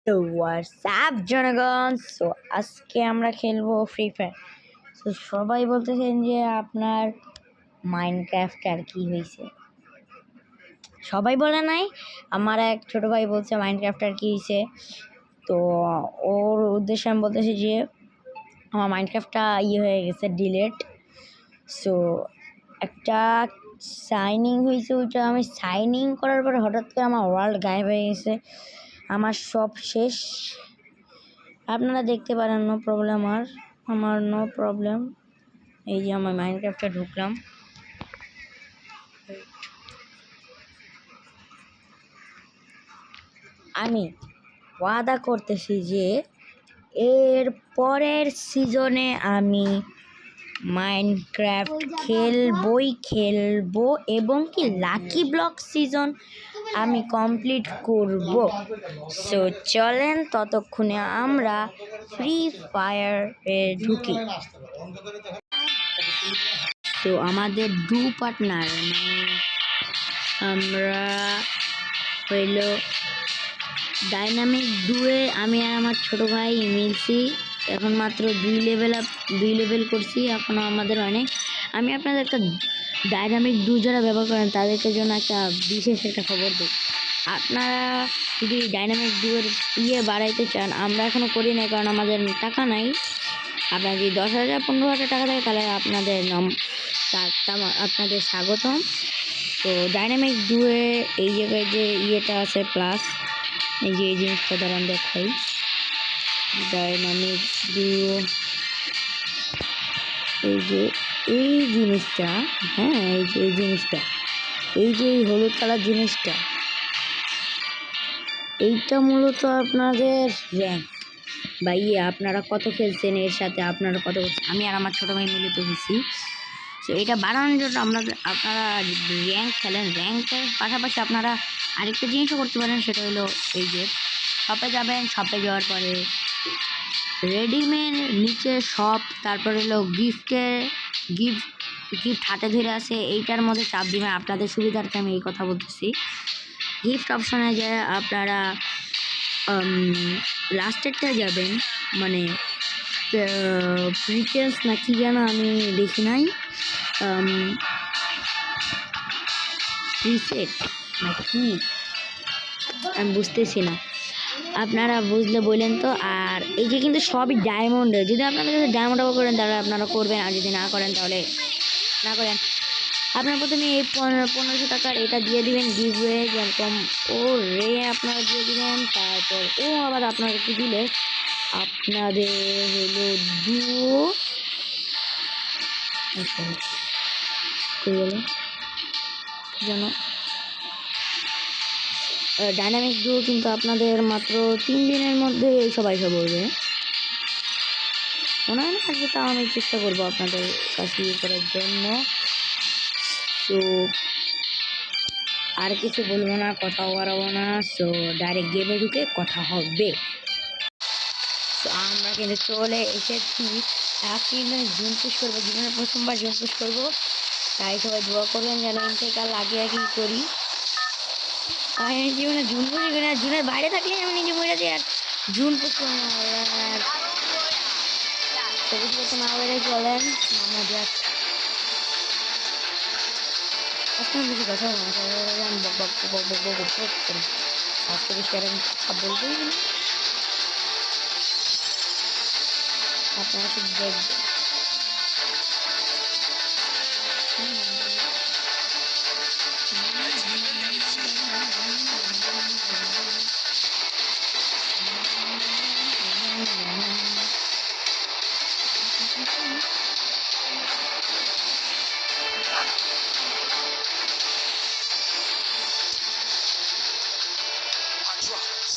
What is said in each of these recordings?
তো হোয়াটসঅ্যাপ জনগণ, সো আজকে আমরা খেলবো ফ্রি ফায়ার। তো সবাই বলতেছেন যে আপনার মাইনক্রাফট আর কি হয়েছে, সবাই বলে নাই, আমার এক ছোট ভাই বলছে মাইনক্রাফট আর কি হয়েছে। তো ওর উদ্দেশ্যে আমি বলতেছি যে আমার মাইনক্রাফটটা হয়ে গেছে ডিলেট। সো একটা সাইনিং হয়েছে, ওইটা আমি সাইনিং করার পরে হঠাৎ করে আমার ওয়ার্ল্ড গায়েব হয়ে গেছে, আমার সব শেষ। আপনারা দেখতে পারেন, নো প্রবলেম, আমার নো প্রবলেম। এই যে আমার মাইনক্রাফটে ঢুকলাম, আমি ওয়াদা করতেছি যে এর পরের সিজনে আমি মাইনক্রাফট খেলবো এবং কি লাকি ব্লক সিজন আমি কমপ্লিট করব। সো চলেন ততক্ষণে আমরা ফ্রি ফায়ারে ঢুকি। তো আমাদের দু পার্টনার, মানে আমরা হইল ডাইনামিক ডুয়ে, আমি আর আমার ছোট ভাই মিলছি। এখন মাত্র 2 লেভেল করছি, এখনও আমাদের অনেক। আমি আপনাদের একটা ডাইনামিক ডু যারা ব্যবহার করেন তাদেরকে জন্য একটা বিশেষ একটা খবর দিই। আপনারা যদি ডাইনামিক ডুয়ের বাড়াইতে চান, আমরা এখনও করি না কারণ আমাদের টাকা নাই। আপনার যদি 10,000 15,000 টাকা থাকে তাহলে আপনাদের স্বাগতম। তো ডাইনামিক ডুয়ে এই জায়গায় যে ইয়েটা আছে প্লাস, এই যে এই জিনিসটা দ্বারা দেখাই, ডাইনামিক ডুও, এই যে এই জিনিসটা, হ্যাঁ এই যে এই জিনিসটা, এই যে এই হলুদ কালার জিনিসটা, এইটা মূলত আপনাদের র্যাঙ্ক বা আপনারা কত খেলছেন এর সাথে, আপনারা কত, আমি আর আমার ছোটো ভাই মিলে তো হয়েছি। তো এটা বাড়ানোর জন্য আপনারা র্যাঙ্ক খেলেন, র্যাঙ্কের পাশাপাশি আপনারা আরেকটা জিনিসও করতে পারেন, সেটা হলো এই যে শপে যাবেন, শপে যাওয়ার পরে রেডিমেড নিচে শপ, তারপরে হলো গিফট হাতে ধরে আছে, এইটার মধ্যে চাপ দিবেন। আপনাদের সুবিধার্থে আমি এই কথা বলতেছি। গিফট অপশনে যে আপনারা লাস্টেরটা যাবেন, মানে প্রিটেন্স না কি যেন আমি দেখি নাই, প্রিসেট না কি আমি বুঝতেছি না, আপনারা বুঝলে বললেন তো। আর এই যে কিন্তু সবই ডায়মন্ডের, যদি আপনাদের কাছে ডায়মন্ড করেন তাহলে আপনারা করবেন, আর যদি না করেন তাহলে না করেন। আপনার প্রথমে এই 1500 টাকার এটা দিয়ে দিবেন গিভওয়ে, যেরকম ও রে আপনারা দিয়ে দিবেন। তারপর ও আবার আপনাদেরকে দিলে আপনাদের হলো ডুও যেন ডাইনামিক ডুও কিন্তু আপনাদের মাত্র 3 দিনের মধ্যে সবাই সব বলবে, মনে হয় না আজকে, তাও আমি চেষ্টা করবো আপনাদের কাছে করার জন্য। তো আর কিছু বলবো না, কথাও বাড়াবো না, সো ডাইরেক্ট গেমে ঢুকে কথা হবে। তো আমরা কিন্তু চলে এসেছি, আজকে কিন্তু জুন পুশ করবো, জীবনের প্রথমবার জুন পুশ করবো, তাই সবাই দোয়া করবেন যেন ইন্টেকাল আগে করি। আমি জীবনে জুন পুশ করি না, জুনের বাইরে থাকলে আমি নিজে মরে যাই, আর জুন পুশ করি না। আর সবুজ করতে না বেড়ে চলেন মামা যাক, আজকে আমি বেশি কথা বলবো না, আমি করি আজকে বেশি আর আমি কথা বলবোই না, আপনারা শুধু দেখবেন।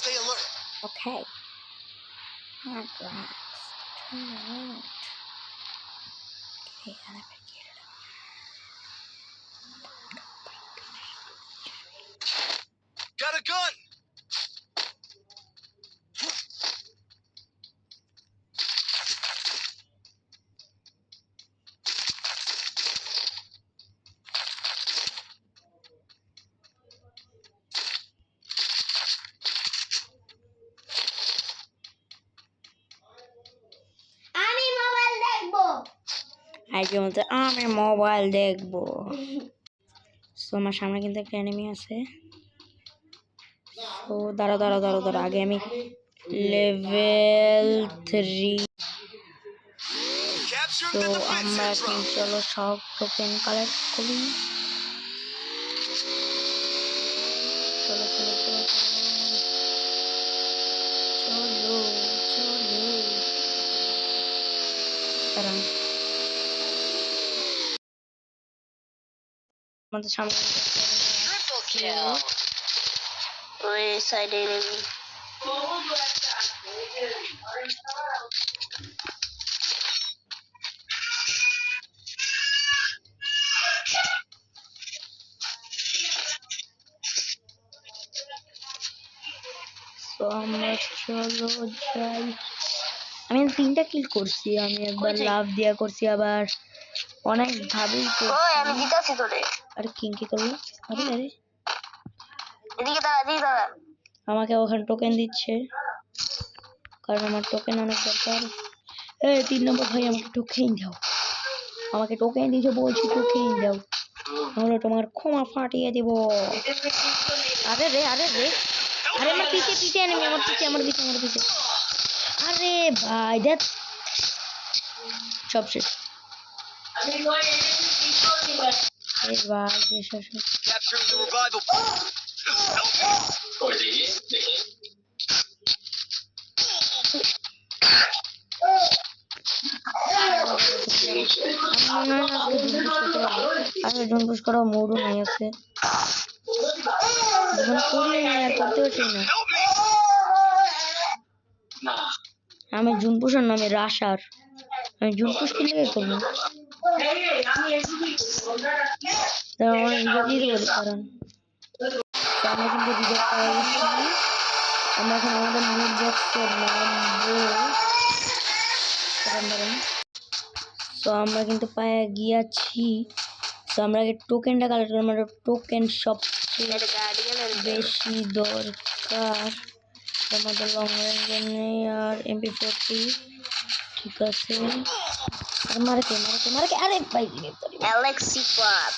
Stay alert. Okay. Hard rocks. Turn around. Okay, I never get it. Got a gun. IG বলতে আমি মোবাইল দেখবো। সো আমার সামনে কিন্তু একটা এনিমি আছে। তো দাঁড়া আগে আমি লেভেল 3। Capture তো the আমরা defensive এখন drone. চলো সব টোকেন কালেক্ট করি। চলো চলো চলো চলো চলো দাঁড়ান, আমাদের সামনে Triple kill. ওই সাইডে নেবি। তো আমরা চলো যাই। আমি 3টা কিল করছি, আমি একবার লাভ দিয়া করছি, আবার অনেক ভাবেই ওই আমি করছি। জিতাছি তোরে। আরে কি করলো? আরে আরে এদিকে দাঁড়া। আমাকে ওখানে টোকেন দিচ্ছে, কারণ আমার টোকেন অনেক দরকার। এই 3 নম্বর ভাই আমাকে টোকেন দাও, আমাকে টোকেন দিয়েছে বলছি টোকেন দাও, নাহলে তোমার ক্ষমা ফাটিয়ে দেব। আরে রে আরে আমার পিছে এনিমি, আমার পিছে। আরে ভাই দেখ সব শেষ। এই ভাই শেষ। Capturing the revival. আমি মনে হয় না আজকে জুন পুশ করা মোড়ও নাই আছে, যখন করি না আর করতেও চাই না। Help me. আমি জুন পুষার নামে রাশার, আমি জুন পুষ কি লেগে করবো? আমার রিজার্ভ দিতে বলি, কারণ আমরা কিন্তু রিজার্ভ পাই গেছি। আমরা এখন আমাদের লুট বক্সে নামবো। তো আমরা কিন্তু পায়ে গিয়েছি। তো আমরা আগে টোকেনটা কালেক্ট করবো, আমরা টোকেন সবচেয়ে বেশি দরকার আমাদের লং রেঞ্জের নেই আর MP40 ঠিক আছে। আর মারে কে আরে ভাই অ্যালেক্সিফাত।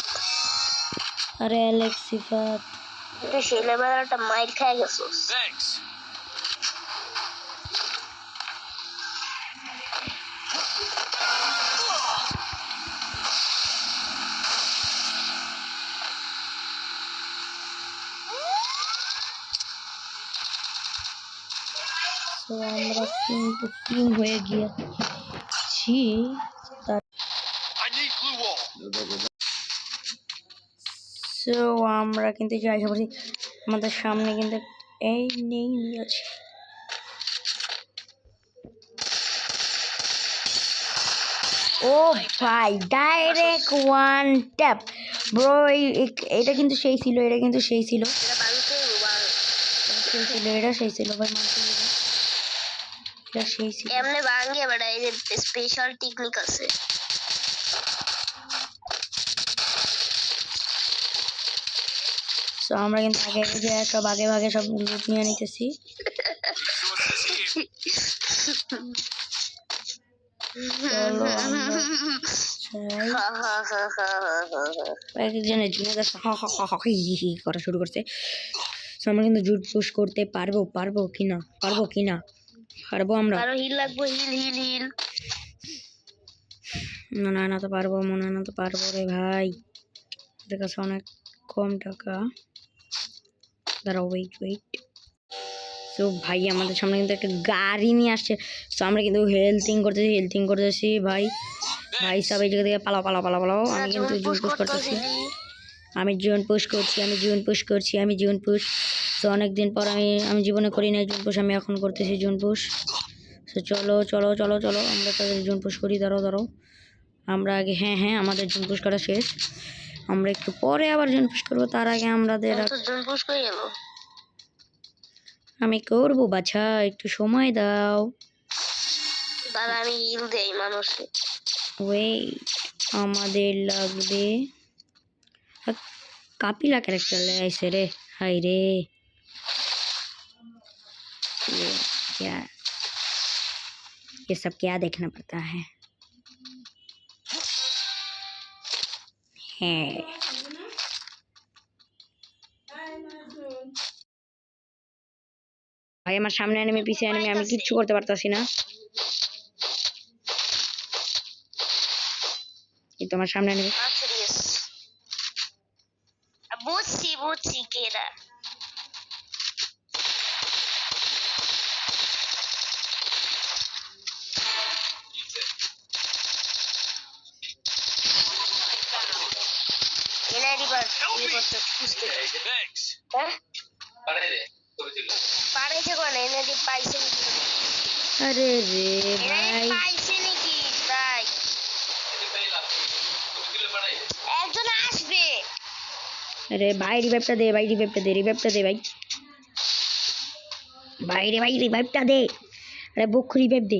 আরে অ্যালেক্সিফাত এটা সেই লেভেলের একটা মাইর খেয়ে গেছোস। Thanks. তো আমরা কিন্তু টিম হয়ে গিয়েছি। I need blue wall. So আমরা কিন্তু যাই বলছি, আমাদের সামনে কিন্তু এই নেই আছে। ও ভাই ডাইরেক্ট ওয়ান ট্যাপ ব্রো, এটা কিন্তু সেই ছিল, এটা বাংতে সেই ছিল ভাই, মানতে হবে। এটা সেই ছিল। এমনি ভাঙিয়ে বেটা, এই যে স্পেশাল টেকনিক আছে। সো আমরা কিন্তু আগে যে সব ভাগে সব লুট নিয়ে নিতেছি। চলো আমরা একজনের জন্য করা শুরু করছে। সো আমরা কিন্তু জুট পুশ করতে পারবো কিনা আমরা। আরো হিল লাগবে, হিল। না তো পারবো, মনে হয় না তো পারবো রে ভাই, আমাদের কাছে অনেক কম টাকা। দাঁড়াও ওয়েট। তো ভাই আমাদের সামনে কিন্তু একটা গাড়ি নিয়ে আসছে। তো আমরা কিন্তু হেলথিং করতেছি ভাই সব এই জায়গা থেকে পালাও। আমি কিন্তু জুন পুশ করতেছি, আমি জুন পুশ। তো অনেকদিন পর আমি জীবনে করি নাই জুন পুশ, আমি এখন করতেছি জুন পুশ। তো চলো আমরা তাদের জুন পুশ করি। দাঁড়াও আমরা আগে হ্যাঁ আমাদের জুন পুশ করা শেষ, আমরা একটু পরে আবার জুন পুশ করবো। তার আগে আমাদের আমি করবো বাছা, একটু সময় দাও। দাদা আমি হিল দেই মানুষে। ওয়েট, আমাদের লাগবে কাপিলা ক্যারেক্টার আইছে রে, হাই রে ये सब क्या देखना पड़ता है। হ্যাঁ ভাই আমার সামনে এনিমি পিছে এনিমি আমি কিচ্ছু করতে পারতাছি না এই তো আমার সামনে এনিমি আচ্ছা ঠিক আছে বুঝছি কেরা এনআইডি করতে খুঁজতে Thanks. হ্যাঁ পাঠাইছে কোন এনআইডি পাইছে নাকি আরে রে এনআইডি ভাই পাইছে নাকি ভাই একজন আসবে আরে ভাই রিভাইভটা দে ভাই রিভাইভটা দে ভাই ভাই রিভাইভটা দে আরে বক্ষ রিভাইভ দে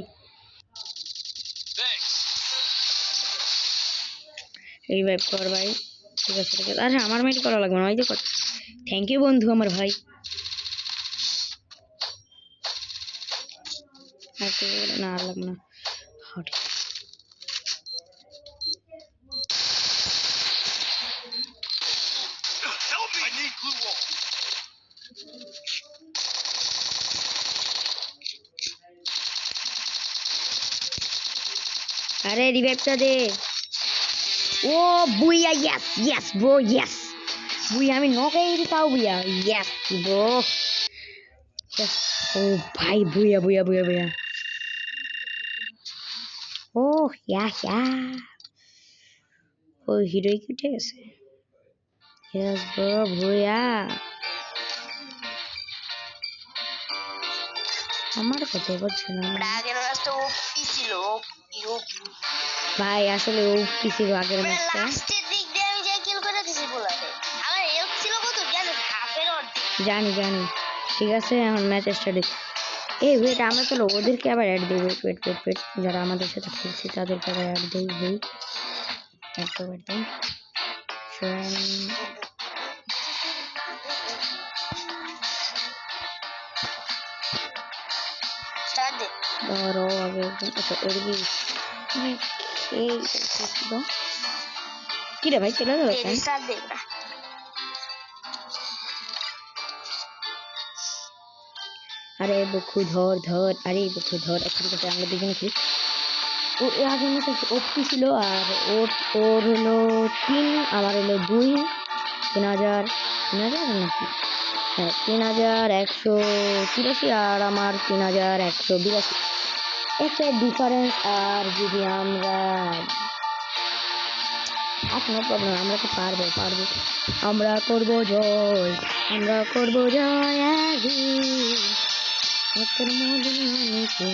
Thanks. রিভাইভ কর ভাই ঠিক আছে আরে আমার মাইট করা লাগবে না ওই যে কথা থ্যাংক ইউ বন্ধু আমার ভাই না আর লাগবে না hot Help me. I need glue wall. আরে রিভাইভটা দে ও বুইয়া ইয়েস ব্রো ইয়েস বুইয়া আমি নকাই তাও বুইয়া ইয়েস ব্রো ও ভাই বুইয়া ও ইয়া ও হিরোই কি উঠে গেছে ইয়েস ব্রো বুইয়া আমার কথা বলছে না আগের ম্যাচটা ওপি ছিল ওপি ভাই আসলে ও কি ছিল আগের ম্যাচটা লাস্টের দিক দিয়ে আমি যে কিল করে দিছি বলাতে আমার হেলথ ছিল কত জানেন হাফের অর্ধেক জানি ঠিক আছে এখন ম্যাচ স্টার্ট এই ওয়েট আমরা চলো ওদেরকে আবার অ্যাড দিই ওয়েট যারা আমাদের সাথে খেলছে তাদেরকে আবার অ্যাড দিই অ্যাড দিই স্টার্ট দে ধরো আগে আচ্ছা এদিকে এই কি রে ভাই চলে গেল কেন স্টার্ট দে আরে বকু ধর আরে বকু ধর ঠিক আছে আমরা দুজনে খেলি ও আগে মতো ওপি ছিল আর ওর হলো 3 আমার হলো 2 3000 নাকি হ্যাঁ 3183 আর আমার 3182 একটা ডিফারেন্স আর যদি আমরা কোনো প্রবলেম আমরা তো পারবো আমরা করব জয় একদিন তোর মদিনাতে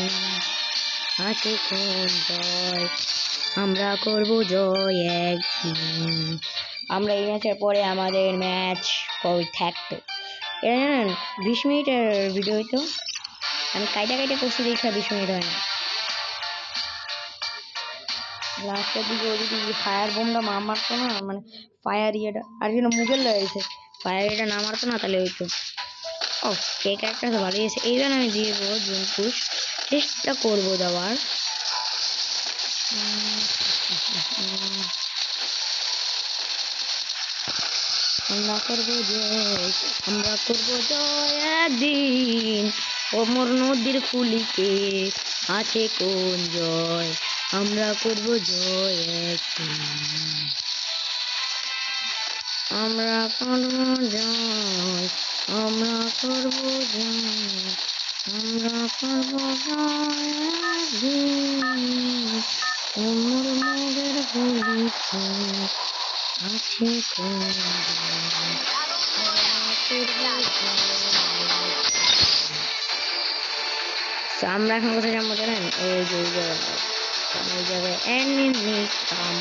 আছে কোন জয় আমরা করব জয় একদিন আমরা এই ম্যাচের পরে আমাদের ম্যাচ থাকতো এটা জানেন 20 মিনিটের ভিডিও হইতো আমি কাইটা করছি দেখা 20 মিনিট হয় না লাস্টের দিকে ও যদি ফায়ার বোমটা মারতো না মানে ফায়ার ইয়েটা আর যেন মুগের লেগেছে ফায়ার ইয়েটা না মারতো না তাহলে হইতো ও কে ক্যারেক্টার তো ভালোই আছে এইবার আমি দিয়ে দেবো জুন পুশ চেষ্টা করবো দেওয়ার আমরা করবো জয় একদিন অমর নদীর কুলিতে আছে কোন জয় আমরা করবো জয় একদিন আমরা করবো জয় আমরা করবো জয় একদিন অমর নদীর কুলিতে আছে কোন আমরা এখন কোথায় যাবো জানেন এই যে ওই জায়গায় enemy come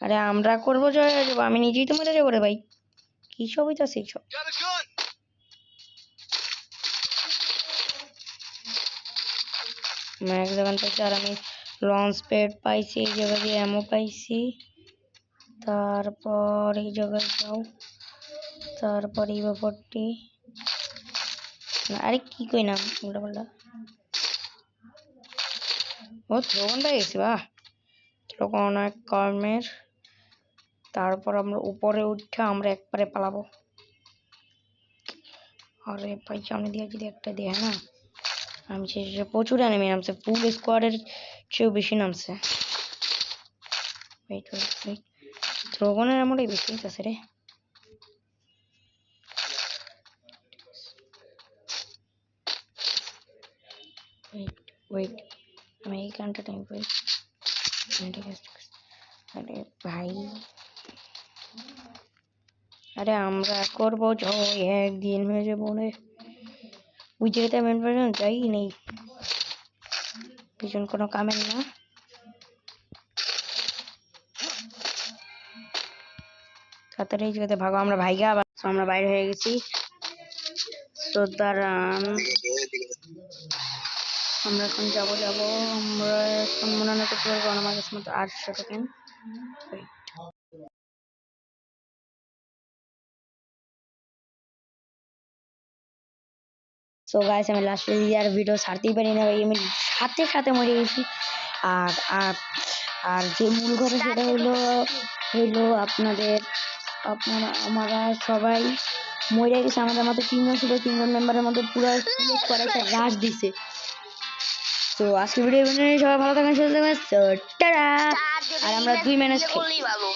আরে আমরা করবো জয় আমি নিজেই তো মরে যাবো রে ভাই কি সবই তো শিখছো Got a gun. ম্যাক্স দোকান পাইছি আর আমি লঞ্চ প্যাড পাইছি এই জায়গা দিয়ে অ্যামো পাইছি তারপর এই জায়গায় যাও, তারপর এই ব্যাপারটি আরে কি কই না উল্টা পাল্টা ও দ্রোণ পেয়ে গেছি বাহ কিরকম অনেক কর্মের। তারপর আমরা উপরে উঠে আমরা একবারে পালাবো। আরে ভাই সামনে দিয়ে যদি একটা দেয় না আমি শেষে প্রচুর এনিমি নামছে, ফুল স্কোয়াডের চেয়েও বেশি নামছে। ওয়েট ওয়েট ওয়েট দ্রোণের এমনটাই বেশি আছে রে। ওয়েট ওয়েট আমি এই গানটা টাইম করি। ঠিক আছে। আরে ভাই আরে আমরা করবো জয় একদিন হয়ে যাবো রে। ওই জায়গাতে আমি যাই নেই, পিছন কোনো কামের না। তাড়াতাড়ি এই জায়গাতে ভাগো, আমরা ভাইগা আবার আমরা বাইরে হয়ে গেছি। সুতরাং আমরা এখন যাবো আমরা এখন মনে হয় করতে পারবো আমার কাছে মতো 800 টোকেন। সো গাইস আমি লাস্টে আর ভিডিও ছাড়তেই পারি না ভাই, আমি সাথে সাথে মরে গেছি। আর আর আর যে মূল কথা সেটা হইলো আপনাদের আমরা সবাই মরে গেছে। আমাদের মতো 3 জন ছিল, 3 জন মেম্বারের মধ্যে পুরো করে একটা রাশ দিছে। তো আজকে ভিডিও সবাই ভালো থাকেন সুস্থ থাকবেন। টাটা। আর আমরা 2 ম্যানেজ করলেই ভালো